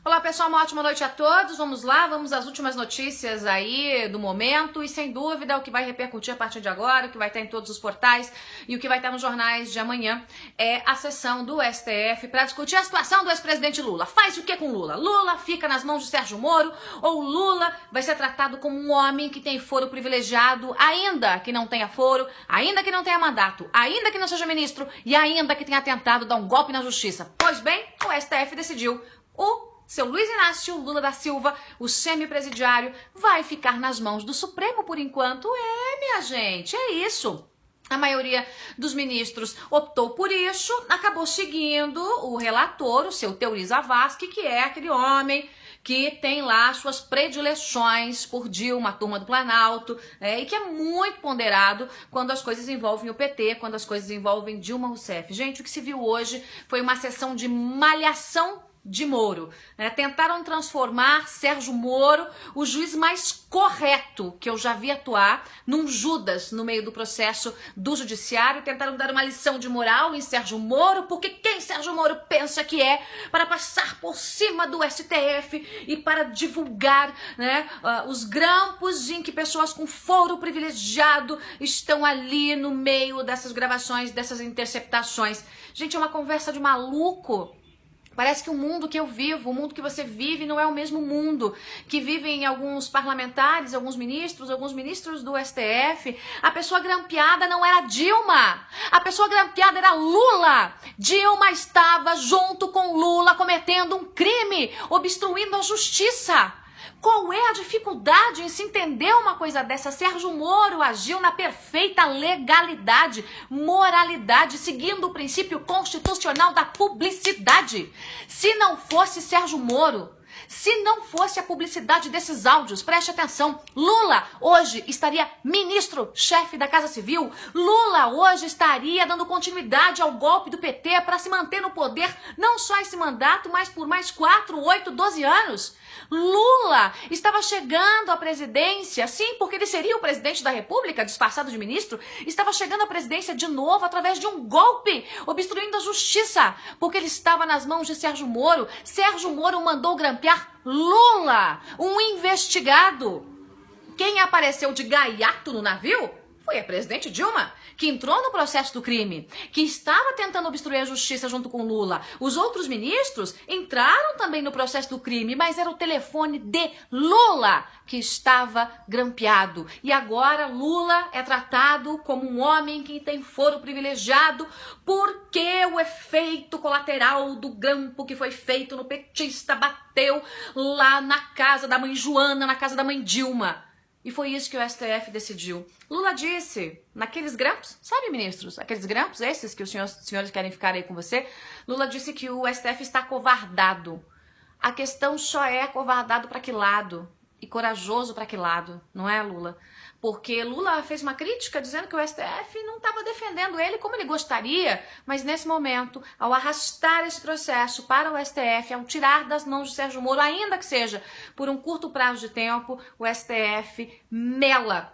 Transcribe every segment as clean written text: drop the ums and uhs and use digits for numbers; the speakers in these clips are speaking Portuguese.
Olá pessoal, uma ótima noite a todos. Vamos lá, vamos às últimas notícias aí do momento e sem dúvida o que vai repercutir a partir de agora, o que vai estar em todos os portais e o que vai estar nos jornais de amanhã é a sessão do STF para discutir a situação do ex-presidente Lula. Faz o que com Lula? Lula fica nas mãos de Sérgio Moro ou Lula vai ser tratado como um homem que tem foro privilegiado, ainda que não tenha foro, ainda que não tenha mandato, ainda que não seja ministro e ainda que tenha tentado dar um golpe na justiça? Pois bem, o STF decidiu. O seu Luiz Inácio Lula da Silva, o semipresidiário, vai ficar nas mãos do Supremo por enquanto. Minha gente, é isso. A maioria dos ministros optou por isso, acabou seguindo o relator, o seu Teori Zavascki, que é aquele homem que tem lá suas predileções por Dilma, a turma do Planalto, e que é muito ponderado quando as coisas envolvem o PT, quando as coisas envolvem Dilma Rousseff. Gente, o que se viu hoje foi uma sessão de malhação de Moro. Tentaram transformar Sérgio Moro, o juiz mais correto que eu já vi atuar, num Judas no meio do processo do judiciário. Tentaram dar uma lição de moral em Sérgio Moro, porque quem Sérgio Moro pensa que é, para passar por cima do STF e para divulgar os grampos em que pessoas com foro privilegiado estão ali no meio dessas gravações, dessas interceptações. Gente, é uma conversa de maluco. Parece que o mundo que eu vivo, o mundo que você vive não é o mesmo mundo que vivem alguns parlamentares, alguns ministros do STF. A pessoa grampeada não era Dilma, a pessoa grampeada era Lula. Dilma estava junto com Lula cometendo um crime, obstruindo a justiça. Qual é a dificuldade em se entender uma coisa dessa? Sérgio Moro agiu na perfeita legalidade, moralidade, seguindo o princípio constitucional da publicidade. Se não fosse Sérgio Moro, se não fosse a publicidade desses áudios, preste atenção, Lula hoje estaria ministro-chefe da Casa Civil, Lula hoje estaria dando continuidade ao golpe do PT para se manter no poder, não só esse mandato, mas por mais 4, 8, 12 anos. Lula estava chegando à presidência, sim, porque ele seria o presidente da República, disfarçado de ministro, estava chegando à presidência de novo através de um golpe, obstruindo a justiça, porque ele estava nas mãos de Sérgio Moro. Sérgio Moro mandou grampear Lula, um investigado. Quem apareceu de gaiato no navio foi a presidente Dilma, que entrou no processo do crime, que estava tentando obstruir a justiça junto com Lula. Os outros ministros entraram também no processo do crime, mas era o telefone de Lula que estava grampeado. E agora Lula é tratado como um homem que tem foro privilegiado porque o efeito colateral do grampo que foi feito no petista bateu lá na casa da mãe Joana, na casa da mãe Dilma. E foi isso que o STF decidiu. Lula disse, naqueles grampos, sabe, ministros? Aqueles grampos, esses que os senhores querem ficar aí com você. Lula disse que o STF está acovardado. A questão só é acovardado para que lado? E corajoso para que lado? Não é, Lula? Porque Lula fez uma crítica dizendo que o STF não estava defendendo ele como ele gostaria, mas nesse momento, ao arrastar esse processo para o STF, ao tirar das mãos de Sérgio Moro, ainda que seja por um curto prazo de tempo, o STF mela,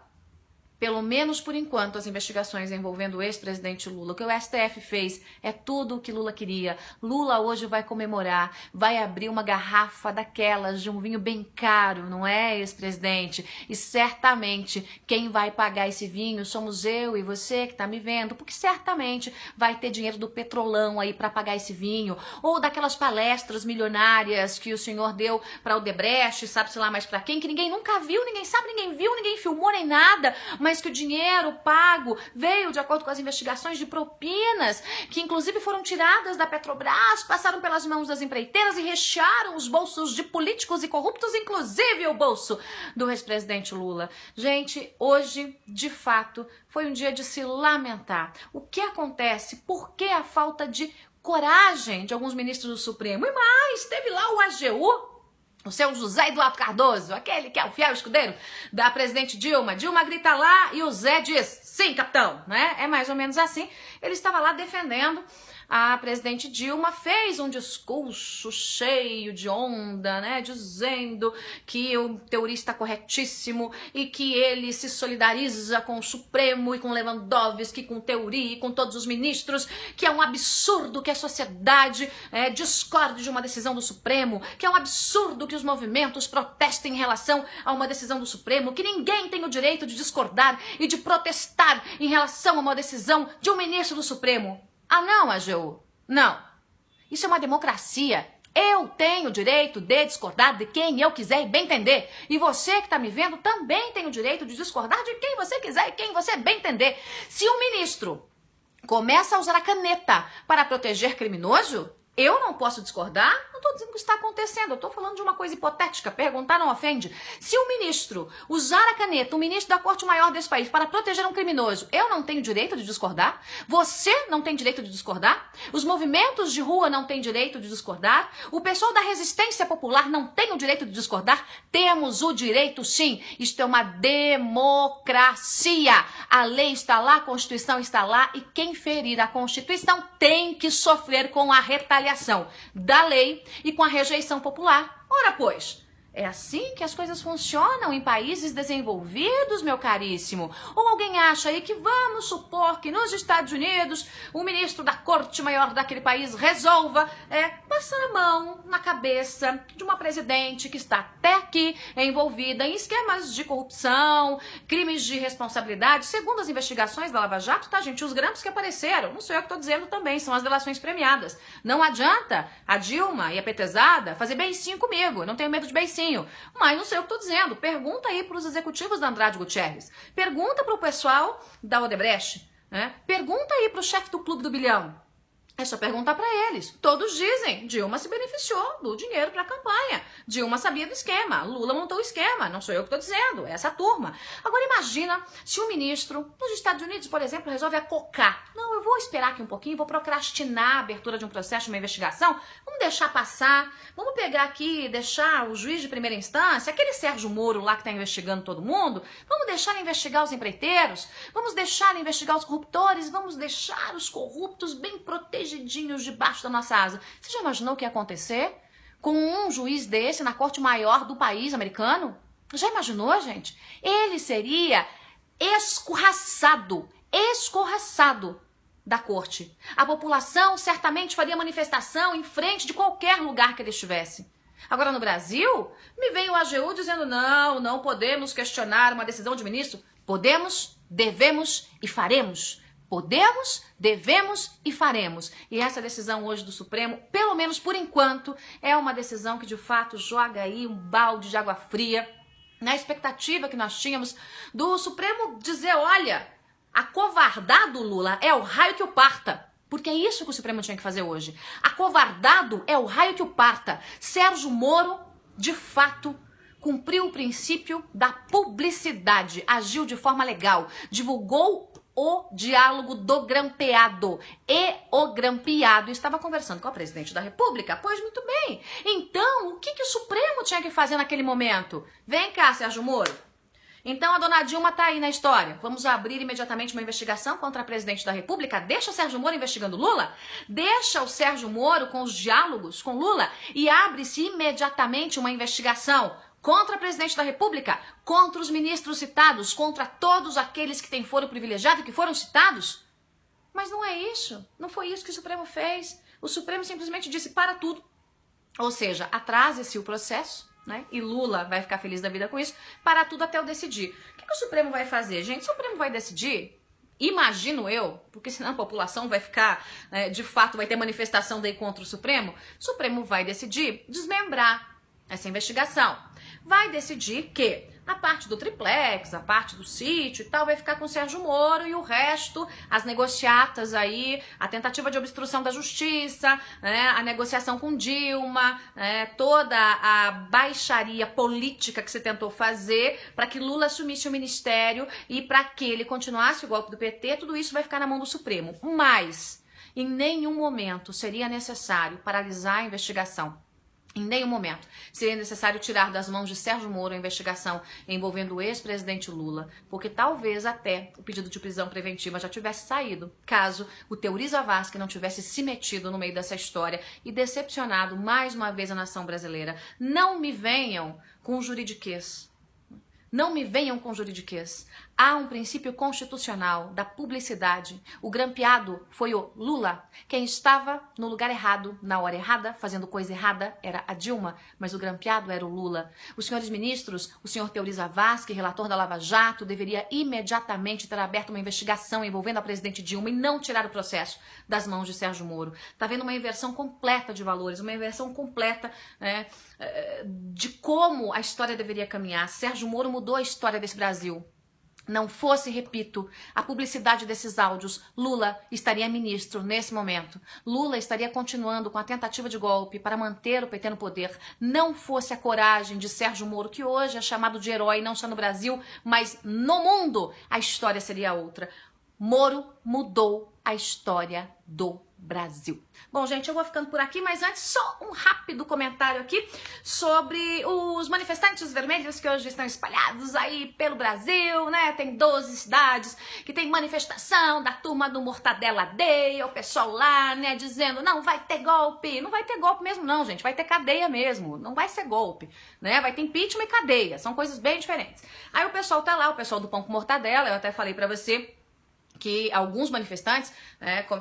pelo menos por enquanto, as investigações envolvendo o ex-presidente Lula. O que o STF fez é tudo o que Lula queria. Lula hoje vai comemorar, vai abrir uma garrafa daquelas de um vinho bem caro, não é, ex-presidente? E certamente quem vai pagar esse vinho somos eu e você que está me vendo, porque certamente vai ter dinheiro do Petrolão aí para pagar esse vinho, ou daquelas palestras milionárias que o senhor deu para o Odebrecht, sabe-se lá mais para quem, que ninguém nunca viu, ninguém sabe, ninguém viu, ninguém filmou nem nada, mas que o dinheiro pago veio de acordo com as investigações de propinas, que inclusive foram tiradas da Petrobras, passaram pelas mãos das empreiteiras e rechearam os bolsos de políticos e corruptos, inclusive o bolso do ex-presidente Lula. Gente, hoje, de fato, foi um dia de se lamentar. O que acontece? Por que a falta de coragem de alguns ministros do Supremo? E mais, teve lá o AGU, o seu José Eduardo Cardoso, aquele que é o fiel escudeiro da presidente Dilma. Dilma grita lá e o Zé diz, sim, capitão, né? É mais ou menos assim. Ele estava lá defendendo a presidente Dilma fez um discurso cheio de onda, né, dizendo que o Teori está corretíssimo e que ele se solidariza com o Supremo e com Lewandowski, com o Teori e com todos os ministros, que é um absurdo que a sociedade discorde de uma decisão do Supremo, que é um absurdo que os movimentos protestem em relação a uma decisão do Supremo, que ninguém tem o direito de discordar e de protestar em relação a uma decisão de um ministro do Supremo. Ah, não, AGU, não. Isso é uma democracia. Eu tenho o direito de discordar de quem eu quiser e bem entender. E você que está me vendo também tem o direito de discordar de quem você quiser e quem você bem entender. Se um ministro começa a usar a caneta para proteger criminoso, eu não posso discordar? Não estou dizendo que está acontecendo, eu estou falando de uma coisa hipotética, perguntar não ofende. Se o ministro usar a caneta, o ministro da Corte Maior desse país, para proteger um criminoso, eu não tenho direito de discordar? Você não tem direito de discordar? Os movimentos de rua não têm direito de discordar? O pessoal da resistência popular não tem o direito de discordar? Temos o direito sim, isto é uma democracia. A lei está lá, a Constituição está lá e quem ferir a Constituição tem que sofrer com a retaliação da lei e com a rejeição popular. Ora, pois, é assim que as coisas funcionam em países desenvolvidos, meu caríssimo. Ou alguém acha aí que vamos supor que nos Estados Unidos o ministro da Corte Maior daquele país resolva passar a mão na cabeça de uma presidente que está até aqui envolvida em esquemas de corrupção, crimes de responsabilidade, segundo as investigações da Lava Jato, tá, gente? Os grampos que apareceram, não sou eu que estou dizendo também, são as delações premiadas. Não adianta a Dilma e a petezada fazer beicinho comigo, eu não tenho medo de beicinho. Mas não sei o que estou dizendo. Pergunta aí para os executivos da Andrade Gutierrez. Pergunta para o pessoal da Odebrecht. Né? Pergunta aí para o chefe do Clube do Bilhão. É só perguntar para eles. Todos dizem, Dilma se beneficiou do dinheiro para a campanha. Dilma sabia do esquema. Lula montou o esquema. Não sou eu que estou dizendo, é essa turma. Agora imagina se o ministro dos Estados Unidos, por exemplo, resolve acocar. Não, eu vou esperar aqui um pouquinho, vou procrastinar a abertura de um processo, de uma investigação. Vamos deixar passar. Vamos pegar aqui e deixar o juiz de primeira instância, aquele Sérgio Moro lá que está investigando todo mundo. Vamos deixar ele investigar os empreiteiros. Vamos deixar ele investigar os corruptores. Vamos deixar os corruptos bem protegidos debaixo da nossa asa. Você já imaginou o que ia acontecer com um juiz desse na corte maior do país americano? Já imaginou, gente? Ele seria escorraçado da corte. A população certamente faria manifestação em frente de qualquer lugar que ele estivesse. Agora no Brasil, me veio o AGU dizendo não podemos questionar uma decisão de ministro. Podemos, devemos e faremos. Podemos, devemos e faremos. E essa decisão hoje do Supremo, pelo menos por enquanto, é uma decisão que de fato joga aí um balde de água fria na expectativa que nós tínhamos do Supremo dizer, olha, acovardado Lula é o raio que o parta. Porque é isso que o Supremo tinha que fazer hoje. Acovardado é o raio que o parta. Sérgio Moro, de fato, cumpriu o princípio da publicidade, agiu de forma legal, divulgou o diálogo do grampeado. E o grampeado estava conversando com a presidente da República. Pois muito bem. Então, o que o Supremo tinha que fazer naquele momento? Vem cá, Sérgio Moro. Então, a dona Dilma está aí na história. Vamos abrir imediatamente uma investigação contra a presidente da República? Deixa o Sérgio Moro investigando Lula? Deixa o Sérgio Moro com os diálogos com Lula? E abre-se imediatamente uma investigação contra a presidente da República, contra os ministros citados, contra todos aqueles que têm foro privilegiado e que foram citados? Mas não é isso. Não foi isso que o Supremo fez. O Supremo simplesmente disse para tudo. Ou seja, atrase-se o processo, né? E Lula vai ficar feliz da vida com isso, para tudo até eu decidir. O que o Supremo vai fazer, gente? O Supremo vai decidir, imagino eu, porque senão a população vai ficar, de fato, vai ter manifestação daí contra o Supremo vai decidir desmembrar essa investigação. Vai decidir que a parte do triplex, a parte do sítio e tal, vai ficar com o Sérgio Moro e o resto, as negociatas aí, a tentativa de obstrução da justiça, a negociação com Dilma, toda a baixaria política que se tentou fazer para que Lula assumisse o ministério e para que ele continuasse o golpe do PT, tudo isso vai ficar na mão do Supremo. Mas, em nenhum momento seria necessário paralisar a investigação Em nenhum momento seria necessário tirar das mãos de Sérgio Moro a investigação envolvendo o ex-presidente Lula, porque talvez até o pedido de prisão preventiva já tivesse saído, caso o Teori Zavascki não tivesse se metido no meio dessa história e decepcionado mais uma vez a nação brasileira. Não me venham com juridiquês. Não me venham com juridiquês. Há um princípio constitucional da publicidade. O grampeado foi o Lula. Quem estava no lugar errado, na hora errada, fazendo coisa errada, era a Dilma, mas o grampeado era o Lula. Os senhores ministros, o senhor Teori Zavascki, relator da Lava Jato, deveria imediatamente ter aberto uma investigação envolvendo a presidente Dilma e não tirar o processo das mãos de Sérgio Moro. Está vendo uma inversão completa de valores, uma inversão completa de como a história deveria caminhar. Sérgio Moro mudou a história desse Brasil. Não fosse, repito, a publicidade desses áudios, Lula estaria ministro nesse momento. Lula estaria continuando com a tentativa de golpe para manter o PT no poder. Não fosse a coragem de Sérgio Moro, que hoje é chamado de herói não só no Brasil, mas no mundo, a história seria outra. Moro mudou a história do Brasil. Bom, gente, eu vou ficando por aqui, mas antes só um rápido comentário aqui sobre os manifestantes vermelhos que hoje estão espalhados aí pelo Brasil, né? Tem 12 cidades que tem manifestação da turma do Mortadela Day, o pessoal lá, né, dizendo, não vai ter golpe. Não vai ter golpe mesmo não, gente, vai ter cadeia mesmo, não vai ser golpe, né? Vai ter impeachment e cadeia, são coisas bem diferentes. Aí o pessoal tá lá, o pessoal do Pão com Mortadela, eu até falei pra você, que alguns manifestantes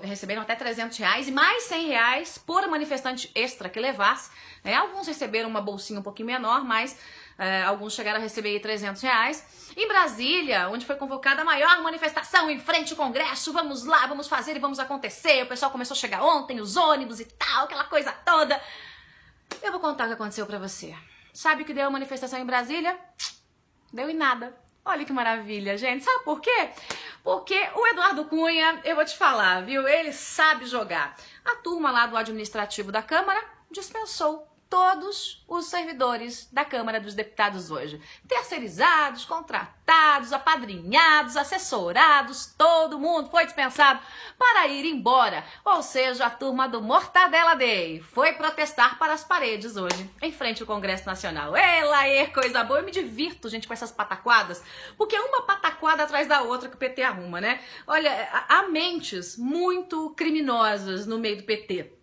receberam até R$300 e mais R$100 por manifestante extra que levasse. Alguns receberam uma bolsinha um pouquinho menor, mas alguns chegaram a receber R$300. Em Brasília, onde foi convocada a maior manifestação em frente ao Congresso, vamos lá, vamos fazer e vamos acontecer. O pessoal começou a chegar ontem, os ônibus e tal, aquela coisa toda. Eu vou contar o que aconteceu pra você. Sabe o que deu a manifestação em Brasília? Deu em nada. Olha que maravilha, gente. Sabe por quê? Porque o Eduardo Cunha, eu vou te falar, viu? Ele sabe jogar. A turma lá do administrativo da Câmara dispensou todos os servidores da Câmara dos Deputados hoje. Terceirizados, contratados, apadrinhados, assessorados, todo mundo foi dispensado para ir embora. Ou seja, a turma do Mortadela Day foi protestar para as paredes hoje, em frente ao Congresso Nacional. Ela coisa boa. Eu me divirto, gente, com essas pataquadas, porque é uma pataquada atrás da outra que o PT arruma, né? Olha, há mentes muito criminosas no meio do PT.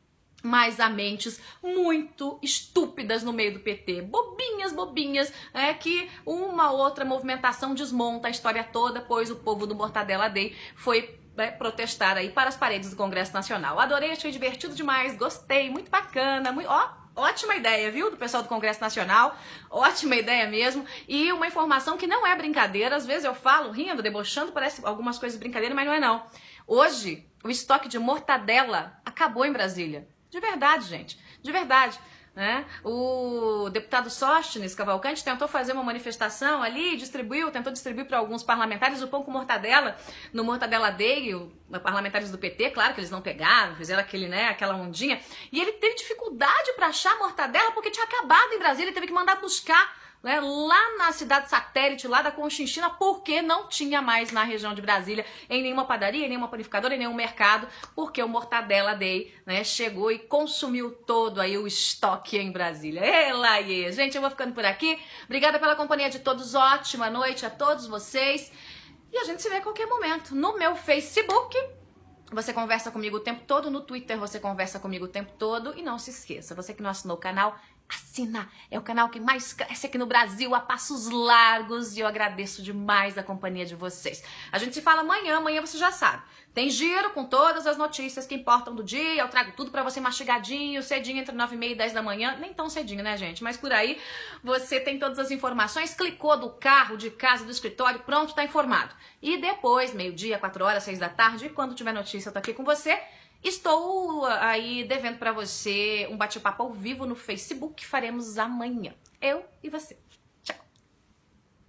Mas há mentes muito estúpidas no meio do PT. Bobinhas, que uma outra movimentação desmonta a história toda, pois o povo do Mortadela Day foi protestar aí para as paredes do Congresso Nacional. Adorei, achei divertido demais, gostei, muito bacana, ótima ideia, viu, do pessoal do Congresso Nacional, ótima ideia mesmo, e uma informação que não é brincadeira, às vezes eu falo rindo, debochando, parece algumas coisas brincadeira, mas não é não. Hoje, o estoque de mortadela acabou em Brasília. De verdade, gente, de verdade, né? O deputado Sóstenes Cavalcante tentou fazer uma manifestação ali, tentou distribuir para alguns parlamentares o pão com mortadela no Mortadela Day, parlamentares do PT, claro que eles não pegaram, fizeram aquela ondinha, e ele teve dificuldade para achar mortadela porque tinha acabado em Brasília, ele teve que mandar buscar lá na cidade satélite, lá da Conchinchina, porque não tinha mais na região de Brasília, em nenhuma padaria, em nenhuma panificadora, em nenhum mercado, porque o Mortadela Day, chegou e consumiu todo aí o estoque em Brasília. Gente, eu vou ficando por aqui. Obrigada pela companhia de todos, ótima noite a todos vocês. E a gente se vê a qualquer momento no meu Facebook. Você conversa comigo o tempo todo, no Twitter você conversa comigo o tempo todo. E não se esqueça, você que não assinou o canal, assina, é o canal que mais cresce aqui no Brasil a passos largos e eu agradeço demais a companhia de vocês. A gente se fala amanhã você já sabe. Tem giro com todas as notícias que importam do dia, eu trago tudo pra você mastigadinho, cedinho, entre 9h30 e 10 da manhã, nem tão cedinho, né, gente? Mas por aí você tem todas as informações, clicou do carro, de casa, do escritório, pronto, tá informado. E depois, meio-dia, 4 horas, 6 da tarde, quando tiver notícia eu tô aqui com você. Estou aí devendo para você um bate-papo ao vivo no Facebook que faremos amanhã. Eu e você.